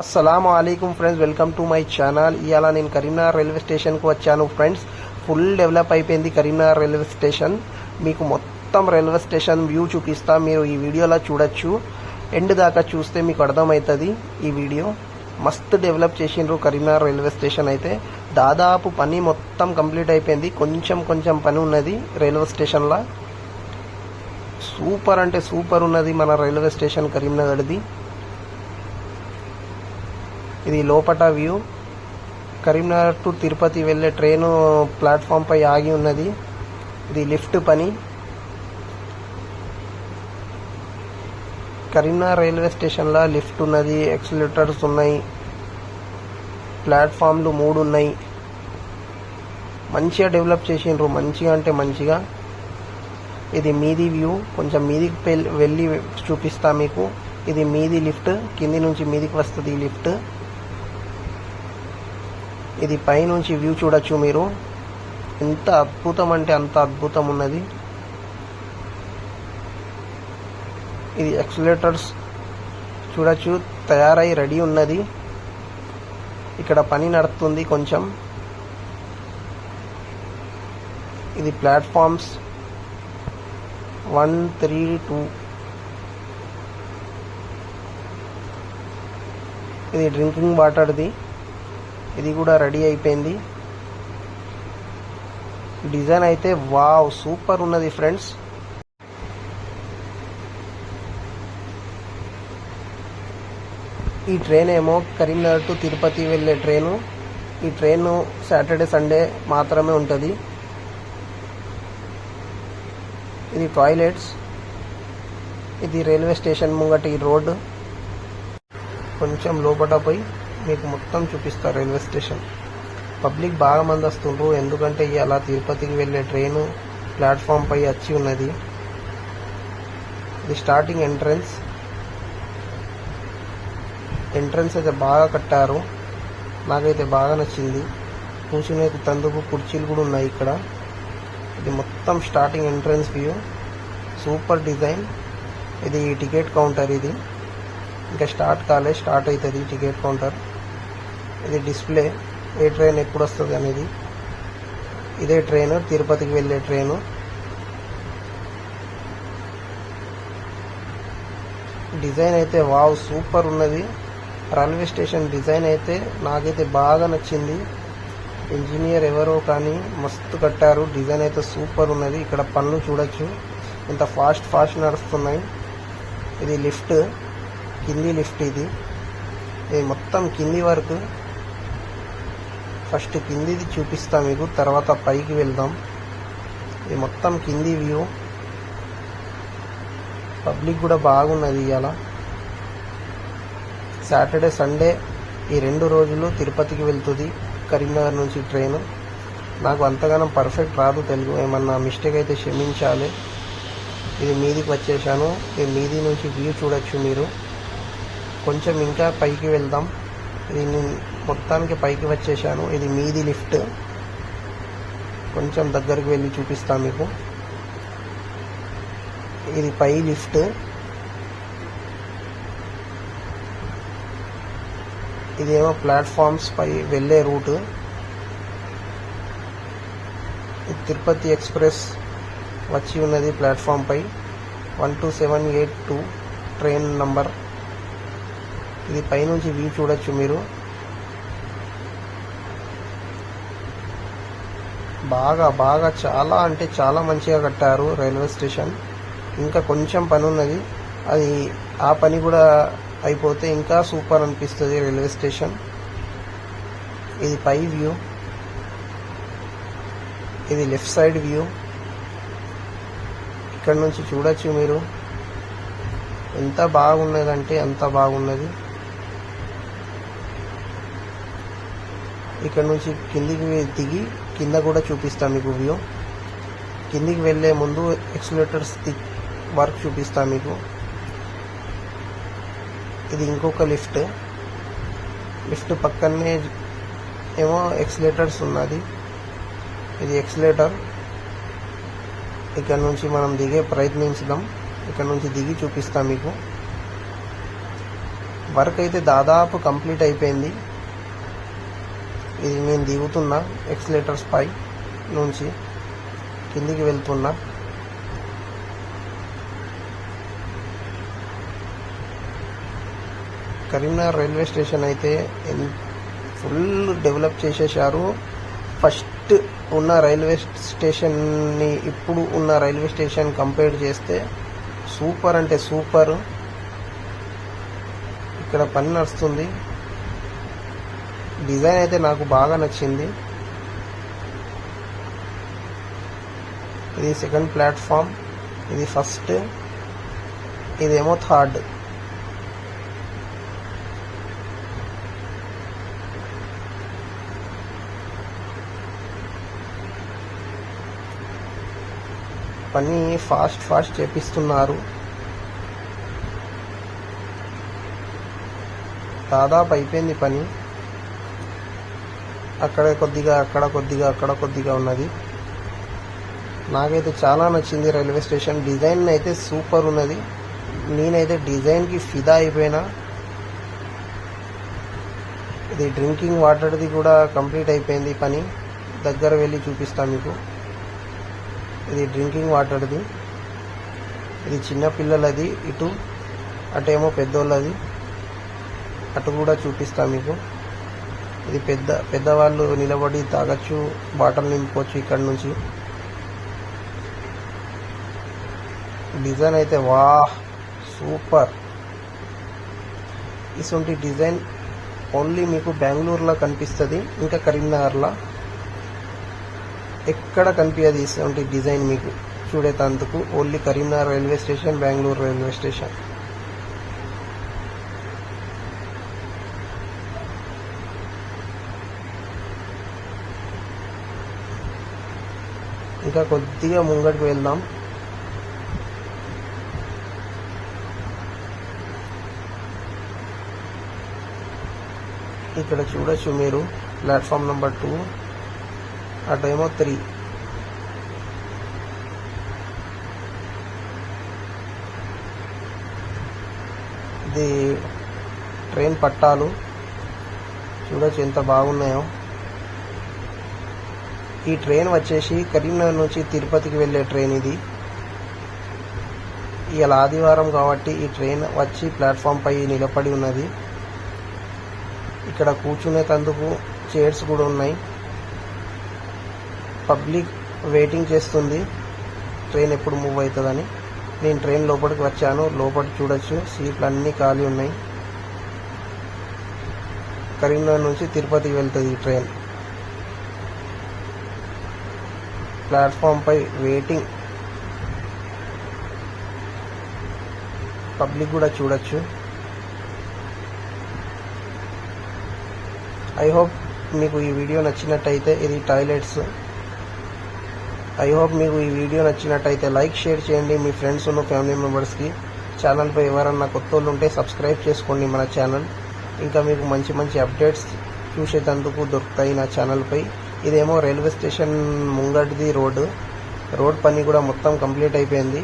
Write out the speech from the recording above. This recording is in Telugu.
అస్సలాము అలైకుం friends, welcome to my channel. ఇవాళ నేను కరీంనగర్ రైల్వే స్టేషన్కు వచ్చాను ఫ్రెండ్స్. ఫుల్ డెవలప్ అయిపోయింది కరీంనగర్ రైల్వే స్టేషన్. మీకు మొత్తం రైల్వే స్టేషన్ వ్యూ చూపిస్తా. మీరు ఈ వీడియోలో చూడొచ్చు. ఎండ్ దాకా చూస్తే మీకు అర్థమవుతుంది. ఈ వీడియో మస్తు డెవలప్ చేసిండ్రు కరీంనగర్ రైల్వే స్టేషన్. అయితే దాదాపు పని మొత్తం కంప్లీట్ అయిపోయింది. కొంచెం పని ఉన్నది రైల్వే స్టేషన్లో. సూపర్ అంటే సూపర్ ఉన్నది మన రైల్వే స్టేషన్ కరీంనగర్ది. ఇది లోపట వ్యూ. కరీంనగర్ టు తిరుపతి వెళ్ళే ట్రైను ప్లాట్ఫామ్ పై ఆగి ఉన్నది. ఇది లిఫ్ట్ పని. కరీంనగర్ రైల్వే స్టేషన్లో లిఫ్ట్ ఉన్నది, ఎక్సిలేటర్స్ ఉన్నాయి, ప్లాట్ఫామ్లు 3 ఉన్నాయి. మంచిగా డెవలప్ చేసిండ్రు, మంచిగా అంటే మంచిగా. ఇది మీది వ్యూ. కొంచెం మీదికి వెళ్ళి చూపిస్తా మీకు. ఇది మీది లిఫ్ట్, కింది నుంచి మీదికి వస్తుంది ఈ లిఫ్ట్. ఇది పైనుంచి వ్యూ చూడొచ్చు మీరు. ఎంత అద్భుతం అంటే అంత అద్భుతం ఉన్నది. ఇది ఎక్సిలేటర్స్ చూడొచ్చు, తయారై రెడీ ఉన్నది. ఇక్కడ పని నడుస్తుంది కొంచెం. ఇది ప్లాట్ఫామ్స్ 1, 3, 2. ఇది డ్రింకింగ్ వాటర్ది. ఇది కూడా రెడీ అయిపోయింది. డిజైన్ అయితే వావ్ సూపర్ ఉన్నది ఫ్రెండ్స్. ఈ ట్రైన్ ఏమో కరీంనగర్ టు తిరుపతి వెళ్ళే ట్రైను. ఈ ట్రైన్ సాటర్డే సండే మాత్రమే ఉంటుంది. ఇది టాయిలెట్స్. ఇది రైల్వే స్టేషన్ ముంగటి రోడ్డు. కొంచెం లోపల పోయి మీకు మొత్తం చూపిస్తారు రైల్వే స్టేషన్. పబ్లిక్ బాగా మంది వస్తుండ్రు, ఎందుకంటే అలా తిరుపతికి వెళ్ళే ట్రైను ప్లాట్ఫామ్ పై వచ్చి ఉన్నది. ఇది స్టార్టింగ్ ఎంట్రన్స్. అయితే బాగా కట్టారు, నాకైతే బాగా నచ్చింది. కూర్చునే తందుకు కుర్చీలు కూడా ఉన్నాయి ఇక్కడ. ఇది మొత్తం starting entrance view. Super design. ఇది టికెట్ కౌంటర్. ఇది ఇంకా స్టార్ట్ కాలే, స్టార్ట్ అవుతుంది టికెట్ కౌంటర్. ఇది డిస్ప్లే, ఏ ట్రైన్ ఎప్పుడు వస్తుంది అనేది. ఇదే ట్రైన్, తిరుపతికి వెళ్ళే ట్రైను. డిజైన్ అయితే వావ్ సూపర్ ఉన్నది. రైల్వే స్టేషన్ డిజైన్ అయితే నాకైతే బాగా నచ్చింది. ఇంజనీర్ ఎవరో కానీ మస్తు కట్టారు. డిజైన్ అయితే సూపర్ ఉన్నది. ఇక్కడ పనులు చూడొచ్చు, ఇంత ఫాస్ట్ నడుస్తున్నాయి. ఇది లిఫ్ట్, కింది లిఫ్ట్. ఇది మొత్తం కింది వరకు. ఫస్ట్ కిందిది చూపిస్తా మీకు, తర్వాత పైకి వెళ్దాం. ఇది మొత్తం కింది వ్యూ. పబ్లిక్ కూడా బాగున్నది. ఇవాళ సాటర్డే సండే ఈ 2 రోజులు తిరుపతికి వెళ్తుంది కరీంనగర్ నుంచి ట్రైన్. నాకు అంతగానం పర్ఫెక్ట్ రాదు తెలుగు, ఏమన్నా మిస్టేక్ అయితే క్షమించాలి. ఇది మీదికి వచ్చేసాను. ఇది మీది నుంచి వ్యూ చూడొచ్చు మీరు. కొంచెం ఇంకా పైకి వెళ్దాం. ఇది మొత్తానికి పైకి వచ్చేసాను. ఇది మీది లిఫ్ట్. కొంచెం దగ్గరికి వెళ్ళి చూపిస్తాను మీకు. ఇది పై లిఫ్ట్. ఇదేమో ప్లాట్ఫామ్స్ పై వెళ్ళే రూట్. తిరుపతి ఎక్స్ప్రెస్ వచ్చి ఉన్నది ప్లాట్ఫామ్ పై. 12782 ట్రైన్ నంబర్. ఇది పైనుంచి వ్యూ చూడొచ్చు మీరు. బాగా చాలా అంటే చాలా మంచిగా కట్టారు రైల్వే స్టేషన్. ఇంకా కొంచెం పని ఉన్నది, అది ఆ పని కూడా అయిపోతే ఇంకా సూపర్ అనిపిస్తుంది రైల్వే స్టేషన్. ఇది పై వ్యూ. ఇది లెఫ్ట్ సైడ్ వ్యూ. ఇక్కడ నుంచి చూడొచ్చు మీరు. ఎంత బాగున్నదంటే అంత బాగున్నది. ఇక్కడ నుంచి కిందికి దిగి కింద కూడా చూపిస్తాను మీకు వ్యూ. కిందికి వెళ్ళే ముందు ఎక్సిలేటర్స్ వర్క్ చూపిస్తాను మీకు. ఇది ఇంకొక లిఫ్ట్. పక్కనే ఏమో ఎక్సిలేటర్స్ ఉన్నది. ఇది ఎక్సిలేటర్. ఇక్కడ నుంచి మనం దిగే ప్రయత్నించుదాం. ఇక్కడ నుంచి దిగి చూపిస్తాను మీకు. వర్క్ అయితే దాదాపు కంప్లీట్ అయిపోయింది. ఇది నేను దిగుతున్నా ఎక్సలేటర్స్ పై నుంచి కిందికి వెళ్తున్నా. కరీంనగర్ రైల్వే స్టేషన్ అయితే ఫుల్ డెవలప్ చేసేసారు. ఫస్ట్ ఉన్న రైల్వే స్టేషన్ని ఇప్పుడు ఉన్న రైల్వే స్టేషన్ కంపేర్ చేస్తే సూపర్ అంటే సూపర్. ఇక్కడ పని నడుస్తుంది. డిజైన్ అయితే నాకు బాగా నచ్చింది. ఇది సెకండ్ ప్లాట్ఫామ్, ఇది ఫస్ట్, ఇదేమో థర్డ్. పని ఫాస్ట్ చేపిస్తున్నారు. దాదాపు అయిపోయింది పని. అక్కడ కొద్దిగా ఉన్నది. నాకైతే చాలా నచ్చింది రైల్వే స్టేషన్. డిజైన్ అయితే సూపర్ ఉన్నది. నేనైతే డిజైన్కి ఫిదా అయిపోయినా. ఇది డ్రింకింగ్ వాటర్ది కూడా కంప్లీట్ అయిపోయింది పని. దగ్గర వెళ్ళి చూపిస్తాను మీకు. ఇది డ్రింకింగ్ వాటర్ది. ఇది చిన్నపిల్లలది ఇటు, అటేమో పెద్దోళ్ళది. అటు కూడా చూపిస్తా మీకు. ఇది పెద్దవాళ్ళు నిలబడి తాగొచ్చు, బాటిల్ నింపుకోవచ్చు ఇక్కడ నుంచి. డిజైన్ అయితే సూపర్. ఇటువంటి డిజైన్ ఓన్లీ మీకు బెంగళూరులో కనిపిస్తుంది, ఇంకా కరీంనగర్లో ఎక్కడ కనిపించదు. ఇటువంటి డిజైన్ మీకు చూడేటందుకు only Karimnagar railway station, Bengaluru railway station. ఇంకా కొద్దిగా ముంగడికి వెళ్దాం. ఇక్కడ చూడొచ్చు మీరు ప్లాట్ఫామ్ నెంబర్ 2, అటేమో 3. ఇది ట్రైన్ పట్టాలు చూడొచ్చు ఎంత బాగున్నాయో. ఈ ట్రైన్ వచ్చేసి కరీంనగర్ నుంచి తిరుపతికి వెళ్ళే ట్రైన్ ఇది. ఇవాళ ఆదివారం కాబట్టి ఈ ట్రైన్ వచ్చి ప్లాట్ఫామ్ పై నిలబడి ఉన్నది. ఇక్కడ కూర్చునేందుకు చైర్స్ కూడా ఉన్నాయి. పబ్లిక్ వెయిటింగ్ చేస్తుంది ట్రైన్ ఎప్పుడు మూవ్ అవుతుందని. నేను ట్రైన్ లోపలికి వచ్చాను. లోపలికి చూడొచ్చు సీట్లు అన్నీ ఖాళీ ఉన్నాయి. కరీంనగర్ నుంచి తిరుపతికి వెళ్తుంది ఈ ట్రైన్. ప్లాట్ఫామ్ పై వెయిటింగ్ పబ్లిక్ కూడా చూడొచ్చు. ఐ హోప్ మీకు ఈ వీడియో నచ్చినట్టయితే, ఇది టాయిలెట్స్. ఐ హోప్ మీకు ఈ వీడియో నచ్చినట్టయితే లైక్, షేర్ చేయండి మీ ఫ్రెండ్స్ ఉన్న ఫ్యామిలీ మెంబర్స్కి. ఛానల్పై ఎవరన్నా కొత్త వాళ్ళు ఉంటే సబ్స్క్రైబ్ చేసుకోండి మన ఛానల్. ఇంకా మీకు మంచి అప్డేట్స్ చూసేటందుకు దొరుకుతాయి నా ఛానల్పై. ఇదేమో రైల్వే స్టేషన్ ముంగడిది రోడ్ పని కూడా మొత్తం కంప్లీట్ అయిపోయింది.